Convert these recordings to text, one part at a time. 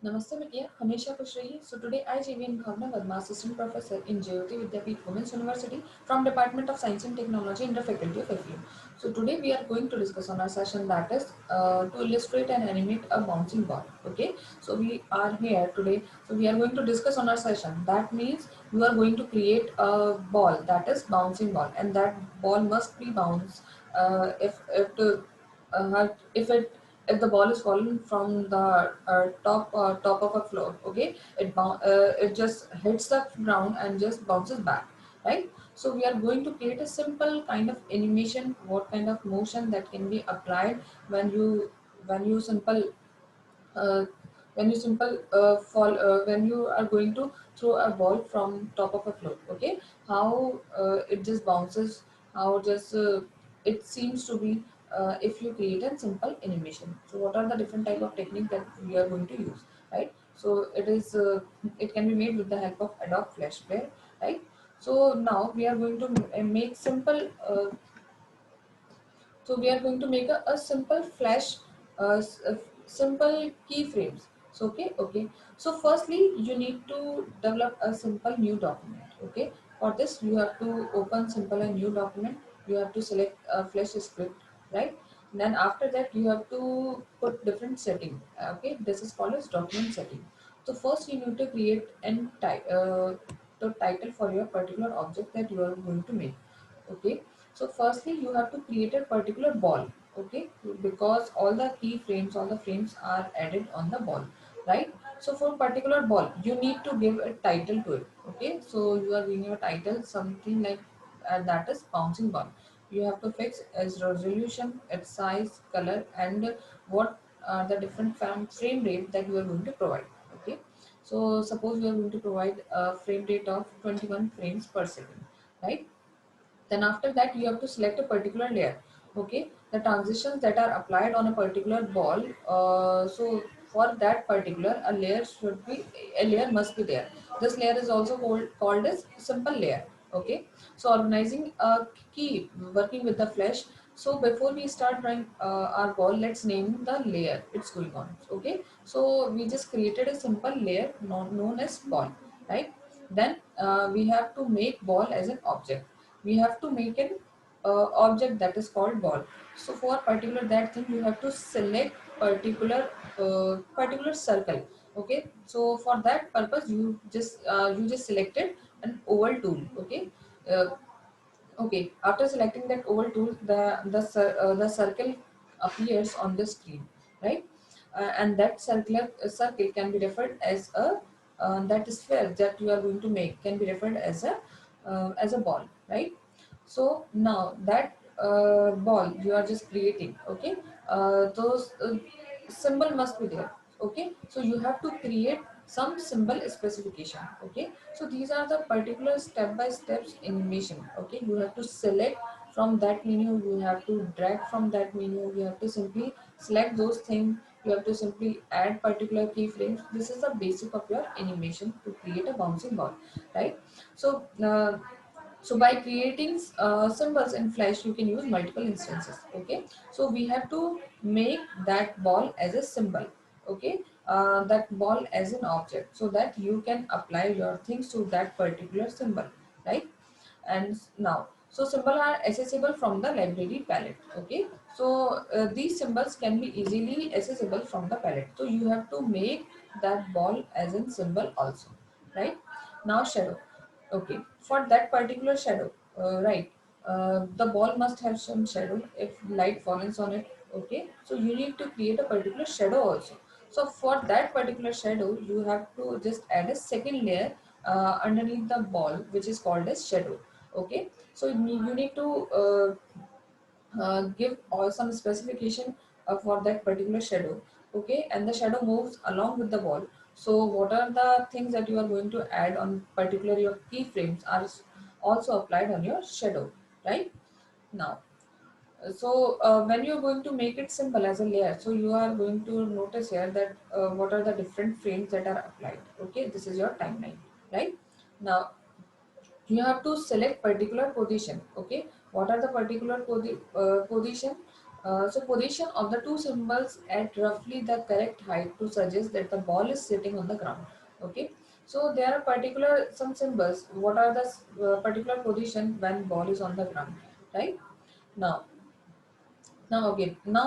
Namaste Vidya, Hamesha खुश रहिए. So today I JVN Bhavna Verma, Assistant Professor in Jyoti Vidyapeeth Women's University from Department of Science and Technology in the Faculty of FEM. So today we are going to discuss on our session that is to illustrate and animate a bouncing ball. Okay, so we are here today. So we are going to discuss on our session. That means you are going to create a ball that is bouncing ball, and that ball must be bounced if it if the ball is fallen from the top of a floor. Okay, it just hits the ground and just bounces back, right? So we are going to create a simple kind of animation, what kind of motion that can be applied when you simple uh, when you are going to throw a ball from top of a floor. Okay, how it just bounces, how just it seems to be if you create a simple animation. So what are the different type of technique that we are going to use, right? So it can be made with the help of Adobe Flash Player, right? So now we are going to make simple so we are going to make a simple flash, simple keyframes. So okay. So firstly, you need to develop a simple new document. Okay. For this, you have to open simple a new document. You have to select a flash script, right? Then after that, you have to put different setting. Okay. This is called as document setting. So first, you need to create the title for your particular object that you are going to make. Okay, so firstly you have to create a particular ball. Okay, because all the keyframes, all the frames are added on the ball, right? So for particular ball you need to give a title to it. Okay, so you are giving your title something like that is bouncing ball. You have to fix its resolution, its size, color, and what are the different frame rate that you are going to provide. Okay, so suppose you are going to provide a frame rate of 21 frames per second, right? Then after that you have to select a particular layer. Okay, the transitions that are applied on a particular ball, so for that particular a layer must be there. This layer is also called as simple layer. Okay, so organizing a key, working with the flash. So before we start drawing our ball, let's name the layer it's going on. Okay, so we just created a simple layer known as ball, right? Then we have to make ball as an object. We have to make an object that is called ball. So for particular that thing you have to select particular circle. Okay, so for that purpose you just selected an oval tool. Okay, uh, okay, after selecting that oval tool, the circle appears on the screen, right? And that circle can be referred as a that sphere that you are going to make can be referred as a ball, right? So now that ball you are just creating. Okay, those symbol must be there. Okay, so you have to create some symbol specification. Okay, so these are the particular step by steps animation. Okay, you have to select from that menu, you have to drag from that menu, you have to simply select those things, you have to simply add particular keyframes. This is the basic of your animation to create a bouncing ball, right? So by creating symbols in Flash, you can use multiple instances. Okay, so we have to make that ball as a symbol. Okay, that ball as an object, so that you can apply your things to that particular symbol, right? And now, so symbols are accessible from the library palette. Okay, so these symbols can be easily accessible from the palette. So you have to make that ball as a symbol also, right? Now shadow. Okay, for that particular shadow, right, the ball must have some shadow if light falls on it. Okay, so you need to create a particular shadow also. So for that particular shadow you have to just add a second layer underneath the ball, which is called as shadow. Okay, so you need to give all some specification for that particular shadow. Okay, and the shadow moves along with the ball. So what are the things that you are going to add on, particularly your keyframes are also applied on your shadow, right? Now, when you're going to make it simple as a layer, so you are going to notice here that what are the different frames that are applied. Okay, this is your timeline, right? Now you have to select particular position. Okay, what are the particular position? So position of the two symbols at roughly the correct height to suggest that the ball is sitting on the ground. Okay. So there are particular some symbols. What are the particular position when ball is on the ground, right? Now, now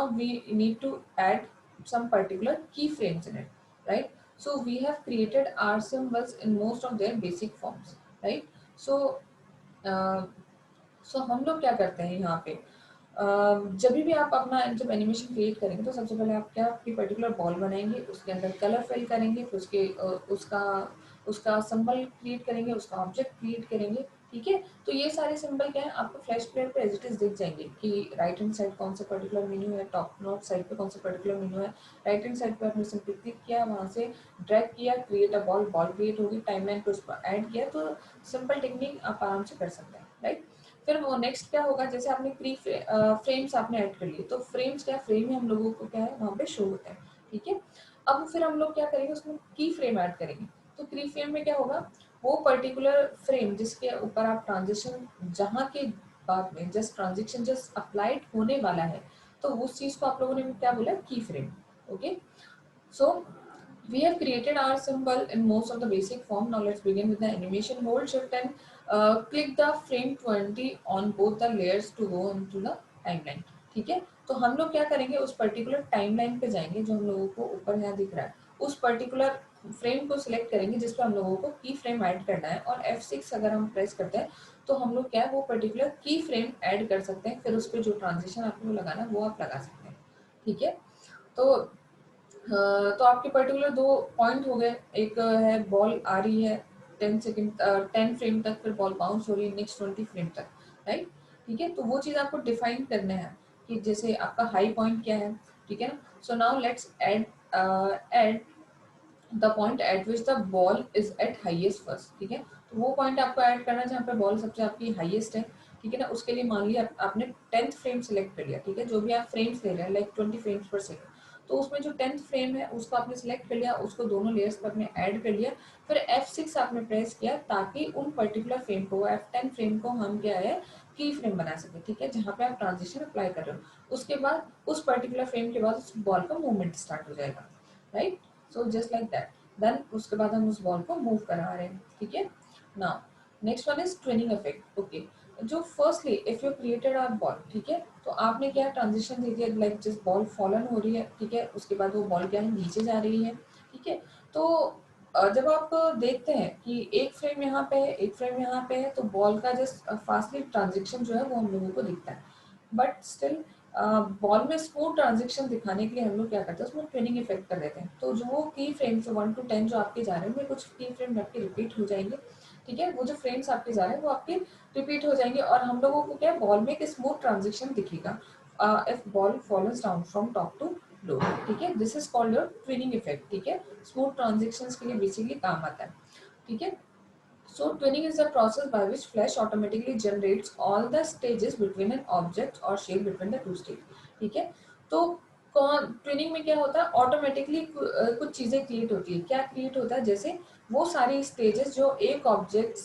we need to add some particular keyframes in it, right? So we have created our symbols in most of their basic forms, right? So uh, सो हम लोग क्या करते हैं यहाँ पे, जब भी आप अपना जब एनिमेशन क्रिएट करेंगे तो सबसे पहले आप क्या आपकी पर्टिकुलर बॉल बनाएंगे, उसके अंदर कलर फिल करेंगे, फिर उसके उसका उसका सिंबल क्रिएट करेंगे, उसका ऑब्जेक्ट क्रिएट करेंगे, ठीक है। तो ये सारे सिंबल क्या है आपको फ्लैश प्लेयर पे एज इट इज दिख जाएंगे कि राइट हैंड साइड कौन सा पर्टिकुलर मेन्यू है, टॉप नॉट साइड पे कौन सा पर्टिकुलर मेन्यू है। राइट हैंड साइड पे आपने सिंपली क्लिक किया, वहाँ से ड्रैग किया, create a ball, ball create होगी, टाइमलाइन पे उसको ऐड किया, तो सिंपल टेक्निक आप आराम से कर सकते हैं, राइट। फिर वो नेक्स्ट क्या होगा, जैसे आपने फ्रेम्स आपने ऐड कर लिए, तो फ्रेम्स क्या, फ्रेम में हम लोगों को क्या है वहाँ पे शो होता है, ठीक है। अब फिर हम लोग क्या करेंगे, उसमें की फ्रेम ऐड करेंगे। तो की फ्रेम में क्या होगा, वो पर्टिकुलर फ्रेम जिसके ऊपर आप ट्रांजिशन, जहाँ के बाद में जस्ट ट्रांजेक्शन जस्ट अप्लाइड होने वाला है, तो उस चीज को आप लोगों ने क्या बोला, की frame. Okay, so we have created our symbol in most of the basic form. Now let's begin with the animation. Hold shift and click the frame 20 on both the layers to go into the timeline. ठीक है, तो हम लोग क्या करेंगे, उस particular timeline पे जाएंगे जो हम लोगों को ऊपर यहाँ दिख रहा है, उस पर्टिकुलर फ्रेम को सिलेक्ट करेंगे जिस पे हम लोगों को की फ्रेम ऐड करना है, और F6 अगर हम प्रेस करते हैं तो हम लोग क्या है वो पर्टिकुलर की फ्रेम ऐड कर सकते हैं, फिर उस पर जो ट्रांजिशन आपको लगाना है वो आप लगा सकते हैं, ठीक है। तो तो आपके पर्टिकुलर दो पॉइंट हो गए, एक है बॉल आ रही है 10 सेकेंड 10 फ्रेम तक, फिर बॉल बाउंस हो रही है नेक्स्ट 20 फ्रेम तक, राइट। ठीक है, तो वो चीज़ आपको डिफाइन करना है कि जैसे आपका हाई पॉइंट क्या है, ठीक है ना। So now let's add the point eight which the ball is eight highest first, ठीक है। तो वो पॉइंट आपको ऐड करना है जहाँ पे बॉल सबसे आपकी हाईएस्ट है, ठीक है ना। उसके लिए मान लिया आपने 10th फ्रेम सेलेक्ट कर लिया, ठीक है, जो भी आप फ्रेम्स ले रहे हैं लाइक 20 फ्रेम्स पर सेकेंड, तो उसमें जो 10th फ्रेम है उसको आपने सेलेक्ट कर लिया, उसको दोनों लेयर्स पर आपने ऐड कर लिया, फिर F6 आपने प्रेस किया ताकि उन पर्टिकुलर फ्रेम को, F10 फ्रेम को हम क्या है की फ्रेम बना सके, ठीक है, जहाँ पे आप ट्रांजिशन अप्लाई कर रहे हो। उसके बाद उस पर्टिकुलर फ्रेम के बाद उस बॉल का मूवमेंट स्टार्ट हो जाएगा, right. So just like that, then उसके बाद हम उस बॉल को मूव करा रहे हैं, ठीक है। Now next one is twinning effect. Okay, जो firstly if you created a ball, ठीक है, तो आपने क्या ट्रांजिशन दे दिया, लाइक जिस बॉल फॉलन हो रही है, ठीक है, उसके बाद वो बॉल क्या है नीचे जा रही है, ठीक है। तो जब आप देखते हैं कि एक फ्रेम यहाँ पे है, एक फ्रेम यहाँ पे है, तो बॉल का जस्ट फास्टली ट्रांजेक्शन जो है वो हम लोगों को दिखता है, बट स्टिल बॉल में स्मूथ ट्रांजेक्शन दिखाने के लिए हम लोग क्या करते हैं, उसमें ट्विनिंग इफेक्ट कर देते हैं। तो जो वो की फ्रेम्स 1 to 10 जो आपके जा रहे हैं, कुछ की फ्रेम आपके रिपीट हो जाएंगे, ठीक है, वो जो फ्रेम्स आपके जा रहे हैं वो आपके रिपीट हो जाएंगे, और हम लोगों को क्या है बॉल में एक स्मूथ ट्रांजेक्शन दिखेगा if ball follows down from top to low, ठीक है। This is called your twinning effect, ठीक है, स्मूथ ट्रांजेक्शन के लिए बेसिकली काम आता है, ठीक है। So twinning is the process by which Flash automatically generates all the stages between an object or shape between the two states. ठीक है, तो कौन ट्विनिंग में क्या होता है, ऑटोमेटिकली कुछ चीजें क्रिएट होती है। क्या क्रिएट होता है, जैसे वो सारी स्टेजेस जो एक ऑब्जेक्ट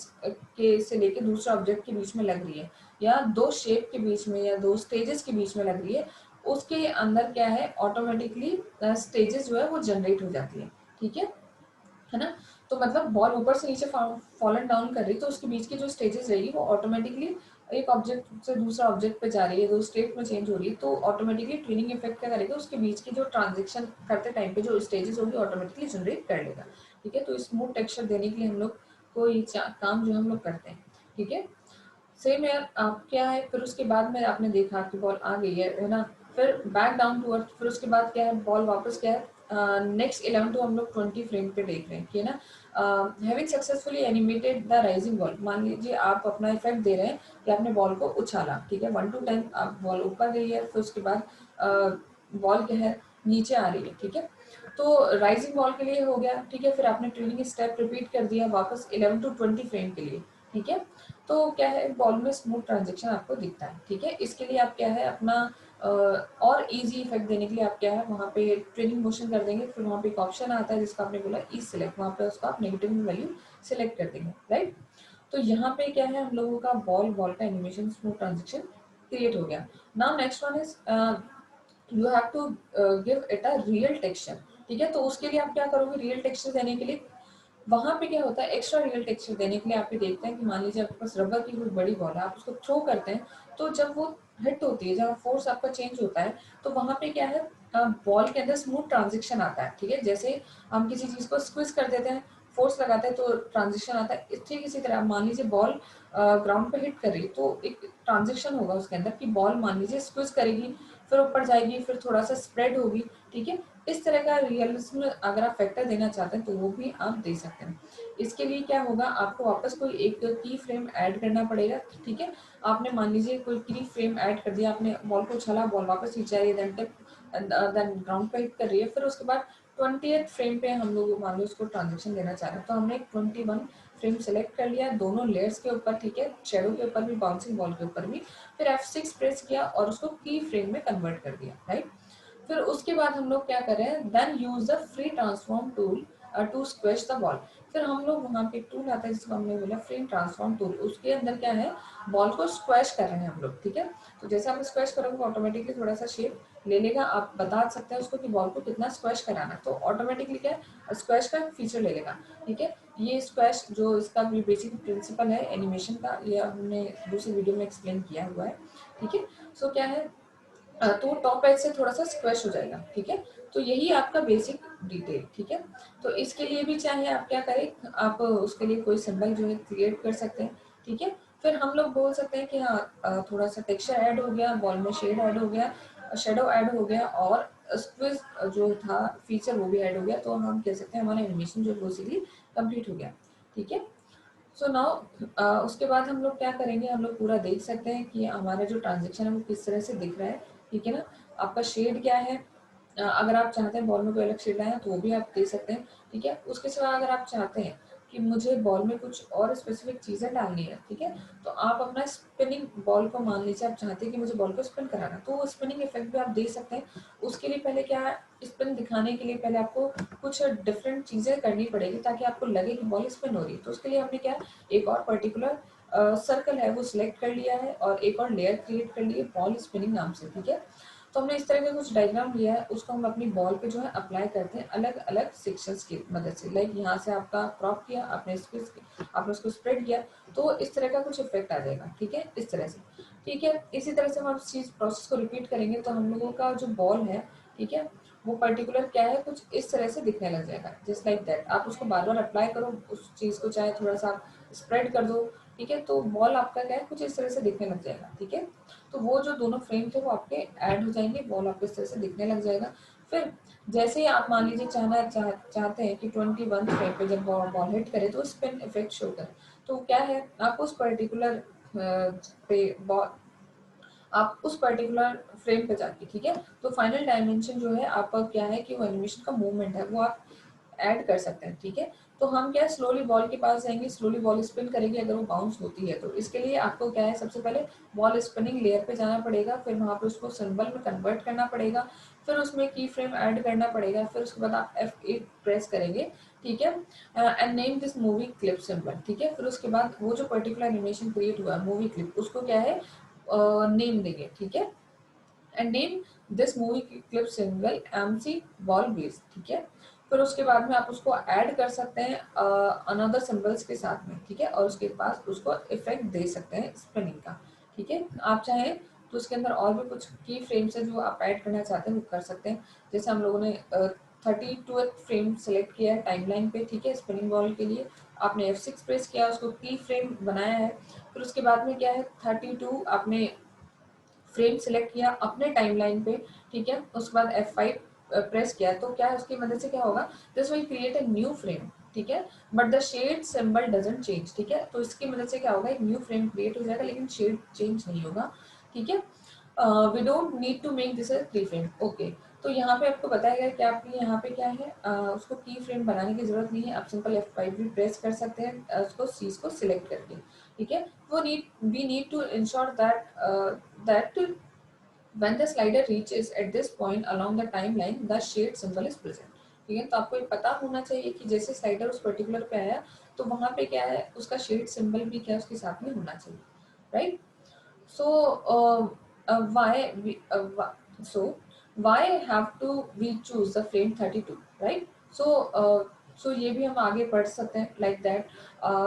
के से लेके दूसरे ऑब्जेक्ट के बीच में लग रही है, या दो शेप के बीच में या दो स्टेजेस के बीच में लग रही है, उसके अंदर क्या है ऑटोमेटिकली स्टेजेस जो है वो जनरेट हो जाती है, ठीक है ना। तो मतलब बॉल ऊपर से नीचे फॉलन डाउन कर रही, तो उसके बीच की जो स्टेजेस रहेगी वो ऑटोमेटिकली एक ऑब्जेक्ट से दूसरा ऑब्जेक्ट पे जा रही है, तो स्टेट में चेंज हो रही है, तो ऑटोमेटिकली ट्विनिंग इफेक्ट क्या करेगा, उसके बीच की जो ट्रांजेक्शन करते टाइम पे जो स्टेजेस होगी ऑटोमेटिकली जनरेट कर लेगा, ठीक है। तो स्मूथ टेक्सचर देने के लिए हम लोग को ये काम जो हम लोग करते हैं, ठीक है। सेम यार आप क्या है, फिर उसके बाद में आपने देखा कि बॉल आ गई है ना, फिर बैक डाउन टू अर्थ, फिर उसके बाद क्या है बॉल वापस क्या है नेक्स्ट 11 टू हम लोग 20 फ्रेम पे देख रहे हैं कि ना, having successfully animated the rising ball. मान लीजिए आप अपना इफेक्ट दे रहे हैं कि आपने बॉल को उछाला, ठीक है, 1 to 10 आप बॉल ऊपर गई है, फिर उसके बाद बॉल क्या है नीचे आ रही है, ठीक है। तो राइजिंग बॉल के लिए हो गया, ठीक है, फिर आपने ट्रेनिंग स्टेप रिपीट कर दिया वापस 11 to 20 फ्रेम के लिए, ठीक है। तो क्या है बॉल में स्मूथ ट्रांजेक्शन आपको दिखता है, ठीक है। इसके लिए आप क्या है अपना और इजी इफेक्ट देने के लिए आप क्या है वहाँ पे ट्रेनिंग मोशन कर देंगे, फिर वहाँ पे एक ऑप्शन आता है जिसका आपने बोला ई सिलेक्ट, वहाँ पे उसका आप नेगेटिव वैल्यू सिलेक्ट कर देंगे, राइट। तो यहाँ पे क्या है हम लोगों का बॉल बॉल का एनिमेशन स्मूथ ट्रांजेक्शन क्रिएट हो गया। Now next one is you have to give it a real texture, ठीक है। तो उसके लिए आप क्या करोगे, रियल टेक्सचर देने के लिए वहां पे क्या होता है, एक्स्ट्रा रियल टेक्सचर देने के लिए आप ये देखते हैं कि मान लीजिए आपके पास रबर की कोई बड़ी बॉल है, आप उसको थ्रो करते हैं, तो जब वो हिट होती है, जब फोर्स आपका चेंज होता है, तो वहां पे क्या है, बॉल के अंदर स्मूथ ट्रांजिशन आता है, ठीक है। जैसे हम किसी चीज को स्क्विज कर देते हैं, फोर्स लगाते हैं तो ट्रांजिशन आता है, ठीक इसी तरह मान लीजिए बॉल ग्राउंड पे हिट कर रही है, तो एक ट्रांजिशन होगा उसके अंदर कि बॉल मान लीजिए स्क्विज करेगी, फिर ऊपर जाएगी, फिर थोड़ा सा स्प्रेड होगी, ठीक है। इस तरह का रियलिज्म अगर आप फैक्टर देना चाहते हैं तो वो भी आप दे सकते हैं। इसके लिए क्या होगा, आपको वापस कोई एक की फ्रेम ऐड करना पड़ेगा, ठीक है। आपने मान लीजिए कोई की फ्रेम ऐड कर दिया, आपने बॉल को उछाला, बॉल वापस नीचे आ रही है, देन ग्राउंड पे हिट कर रही है, फिर उसके बाद 20th फ्रेम पे हम लोग मान लो उसको ट्रांजेक्शन देना चाह रहे हैं, तो हमने 21 फ्रेम सेलेक्ट कर लिया दोनों लेयर्स के ऊपर, ठीक है, शेडो के ऊपर भी, बाउंसिंग बॉल के ऊपर भी, फिर F6 प्रेस किया और उसको की फ्रेम में कन्वर्ट कर दिया, राइट। फिर उसके बाद हम लोग क्या कर रहे हैं, then use the free transform tool to squash the ball. फिर हम लोग वहाँ पे एक टूल आता है जिसको हमने बोला फ्री ट्रांसफॉर्म टूल, उसके अंदर क्या है, बॉल को स्क्वेश कर रहे हैं हम लोग, ठीक है। तो जैसे आप स्क्वेश करोगे ऑटोमेटिकली थोड़ा सा शेप ले लेगा, आप बता सकते हैं उसको कि बॉल को कितना स्क्वेश कराना है, तो ऑटोमेटिकली क्या है, स्क्वेश का फीचर ले लेगा, ठीक है। ये स्क्वेश जो इसका भी बेसिक प्रिंसिपल है एनिमेशन का, ये हमने दूसरी वीडियो में एक्सप्लेन किया हुआ है, ठीक है। सो क्या है, तो टॉप एज से थोड़ा सा स्क्वेश हो जाएगा, ठीक है। तो यही आपका बेसिक डिटेल, ठीक है। तो इसके लिए भी चाहे आप क्या करें, आप उसके लिए कोई सिंबल जो है क्रिएट कर सकते हैं, ठीक है। फिर हम लोग बोल सकते हैं कि हाँ थोड़ा सा टेक्सचर ऐड हो गया, बॉल में शेड ऐड हो गया, शेडो ऐड हो गया, और स्क्विज जो था फीचर वो भी ऐड हो गया, तो हम कह सकते हैं हमारा एनिमेशन जो बेसिकली कंप्लीट हो गया, ठीक है। सो नाउ उसके बाद हम लोग क्या करेंगे, हम लोग पूरा देख सकते हैं कि हमारा जो ट्रांजेक्शन है वो किस तरह से दिख रहा है, ठीक है ना। आपका शेड क्या है, अगर आप चाहते हैं बॉल में कोई अलग शेड लाए तो वो भी आप दे सकते हैं, ठीक है। उसके सिवा अगर आप चाहते हैं कि मुझे बॉल में कुछ और स्पेसिफिक चीज़ें डालनी है, ठीक है, तो आप अपना स्पिनिंग बॉल को मान लीजिए आप चाहते हैं कि मुझे बॉल को स्पिन कराना, तो वो स्पिनिंग इफेक्ट भी आप दे सकते हैं। उसके लिए पहले क्या है, स्पिन दिखाने के लिए पहले आपको कुछ डिफरेंट चीज़ें करनी पड़ेगी ताकि आपको लगे कि बॉल स्पिन हो रही है। तो उसके लिए हमने क्या, एक और पर्टिकुलर सर्कल है वो सिलेक्ट कर लिया है और एक और लेयर क्रिएट कर ली है बॉल स्पिनिंग नाम से, ठीक है। तो हमने इस तरह का कुछ डायग्राम लिया है, उसको हम अपनी बॉल पे जो है अप्लाई करते हैं अलग अलग सेक्शंस की मदद से। लाइक यहाँ से आपका क्रॉप किया आपने, आपने उसको स्प्रेड किया, तो इस तरह का कुछ इफेक्ट आ जाएगा, ठीक है, इस तरह से, ठीक है। इसी तरह से हम उस चीज प्रोसेस को रिपीट करेंगे तो हम लोगों का जो बॉल है, ठीक है, वो पर्टिकुलर क्या है, कुछ इस तरह से दिखने लग जाएगा, जस्ट लाइक दैट। आप उसको बार बार अप्लाई करो उस चीज को, चाहे थोड़ा सा स्प्रेड कर दो, ठीक है, तो बॉल आपका क्या है, कुछ इस तरह से दिखने लग जाएगा, ठीक है। तो वो जो दोनों फ्रेम थे वो आपके ऐड हो जाएंगे, बॉल आपको इस तरह से दिखने लग जाएगा। फिर जैसे ही आप मान लीजिए चाहते हैं कि 21 फ्रेम पे जब बॉल हिट करे तो स्पिन इफेक्ट शो करे, तो क्या है, आप उस पर्टिकुलर पे बॉल, आप उस पर्टिकुलर फ्रेम पे जाके, ठीक है, तो फाइनल डायमेंशन जो है आपका क्या है कि वो एनिमेशन का मूवमेंट है वो आप ऐड कर सकते हैं, ठीक है। तो हम क्या, स्लोली बॉल के पास जाएंगे, स्लोली बॉल स्पिन करेंगे, अगर वो बाउंस होती है तो इसके लिए आपको क्या है, सबसे पहले बॉल स्पिनिंग लेयर पे जाना पड़ेगा, फिर वहाँ पे उसको सिंबल में कन्वर्ट करना पड़ेगा, फिर उसमें की फ्रेम ऐड करना पड़ेगा, फिर उसके बाद आप F8 प्रेस करेंगे, ठीक है, and name this movie clip symbol, ठीक है। फिर उसके बाद वो जो पर्टिकुलर एनिमेशन क्रिएट हुआ मूवी क्लिप, उसको क्या है नेम देंगे, ठीक है, and name this movie clip single MC ball base, ठीक है। फिर उसके बाद में आप उसको ऐड कर सकते हैं अनदर सिंबल्स के साथ में, ठीक है, और उसके पास उसको इफेक्ट दे सकते हैं स्पिनिंग का, ठीक है। आप चाहें तो उसके अंदर और भी कुछ की फ्रेम्स है जो आप ऐड करना चाहते हैं वो कर सकते हैं। जैसे हम लोगों ने 32 फ्रेम सेलेक्ट किया है टाइमलाइन पे, ठीक है, स्पिनिंग बॉल के लिए आपने F6 प्रेस किया, उसको की फ्रेम बनाया है, फिर उसके बाद में क्या है 32 आपने फ्रेम सिलेक्ट किया अपने टाइमलाइन पे, ठीक है, उसके बाद F5 प्रेस किया, तो क्या है उसकी मदद से क्या होगा, this will create a new frame, ठीक है, but the shade symbol doesn't change, ठीक है। तो इसकी मदद से क्या होगा, एक न्यू फ्रेम क्रिएट हो जाएगा लेकिन शेड चेंज नहीं होगा, ठीक है। We don't need to make this three frame, okay. तो यहाँ पे आपको बताया गया कि आपके यहाँ पे क्या है, उसको की फ्रेम बनाने की जरूरत नहीं है, आप सिंपल F5 भी प्रेस कर सकते हैं उसको सीज को सिलेक्ट करके, ठीक है। वो we need to ensure that when the slider reaches at this point along the timeline the shade symbol is present, ठीक है। तो आपको ये पता होना चाहिए कि जैसे स्लाइडर उस पर्टिकुलर पे आया तो वहां पे क्या है, उसका शेड सिंबल भी क्या है उसके साथ में होना चाहिए, right. So why we so why have to we choose the frame 32, right? So ये भी हम आगे पढ़ सकते हैं like that.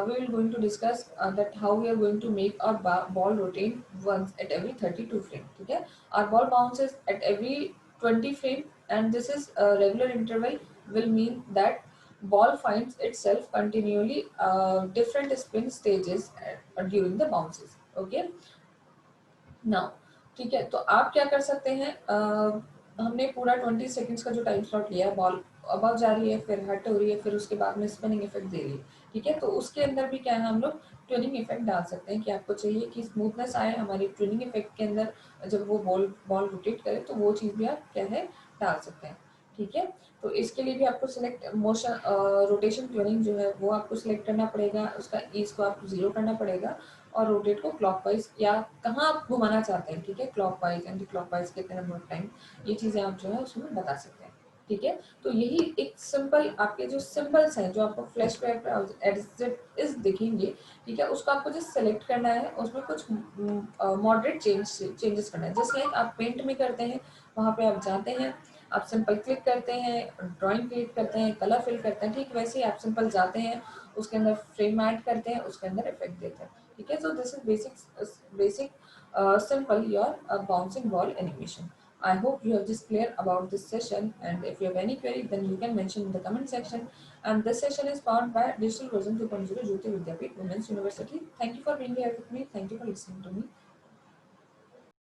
We will going to discuss that how we are going to make our ball rotate once at every 32 frame. ठीक है, our ball bounces at every 20 frame, and this is a regular interval will mean that ball finds itself continually different spin stages during the bounces. Okay, now ठीक है, तो आप क्या कर सकते हैं, हमने पूरा 20 सेकेंड्स का जो टाइम स्लॉट लिया है, बॉल अबव जा रही है, फिर हट हो रही है, फिर उसके बाद में स्पिनिंग इफेक्ट दे रही है, ठीक है, तो उसके अंदर भी क्या है, हम लोग ट्यूनिंग इफेक्ट डाल सकते हैं कि आपको चाहिए कि स्मूथनेस आए हमारी ट्यूनिंग इफेक्ट के अंदर, जब वो बॉल बॉल रोटेट करे तो वो चीज़ भी आप क्या है डाल सकते हैं। ठीक है, तो इसके लिए भी आपको सिलेक्ट मोशन रोटेशन ट्यूनिंग जो है वो आपको सिलेक्ट करना पड़ेगा, उसका ईज को आपको 0 करना पड़ेगा, और रोटेट को क्लॉकवाइज या कहाँ आप घुमाना चाहते हैं, ठीक है, क्लॉकवाइज एंटी क्लॉकवाइज कितने नंबर ऑफ टाइम, ये चीज़ें आप जो है उसमें बता सकते हैं। ठीक है, तो यही एक सिंपल आपके जो सिंबल्स हैं जो आपको फ्लैश पे एज इज दिखेंगे, ठीक है, उसको आपको जस्ट सेलेक्ट करना है, उसमें कुछ मॉडरेट चेंजेस करना है, जैसे लाइक आप पेंट में करते हैं, वहाँ पे आप जाते हैं, आप सिंपल क्लिक करते हैं, ड्राइंग क्लिक करते हैं, कलर फिल करते हैं, ठीक वैसे ही आप सिंपल जाते हैं, उसके अंदर फ्रेम ऐड करते हैं, उसके अंदर इफेक्ट देते हैं। ठीक है, so this is basic simple your bouncing ball animation. I hope you have just clear about this session, and if you have any query then you can mention in the comment section. And this session is powered by Digital Version 2.0 Jyoti Vidyapeeth Women's University. Thank you for being here with me, thank you for listening to me.